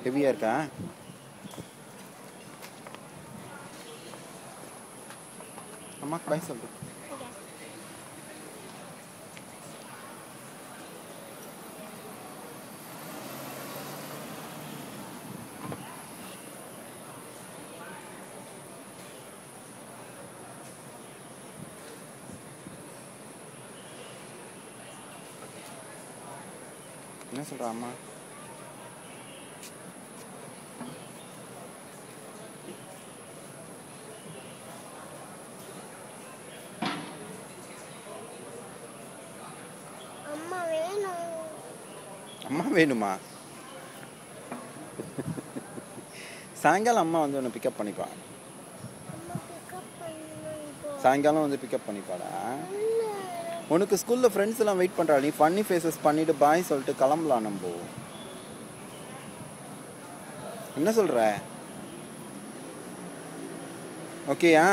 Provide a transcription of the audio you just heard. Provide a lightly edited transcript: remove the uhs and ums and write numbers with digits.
ஹெவியாக இருக்கா? அம்மாக்கு பாய் சொல்லு. என்ன சொல்கிறா அம்மா? அம்மா வேணுமா? சாயங்காலம் அம்மா வந்து உன்னை பிக்கப் பண்ணிப்பா. சாயங்காலம் வந்து பிக்கப் பண்ணிப்பாடா. உனக்கு ஸ்கூலில் ஃப்ரெண்ட்ஸ் எல்லாம் வெயிட் பண்ணுறா. நீ ஃபன்னி ஃபேஸஸ் பண்ணிவிட்டு பாய் சொல்லிட்டு கிளம்பலாம். நம்ம என்ன சொல்கிற? ஓகேயா?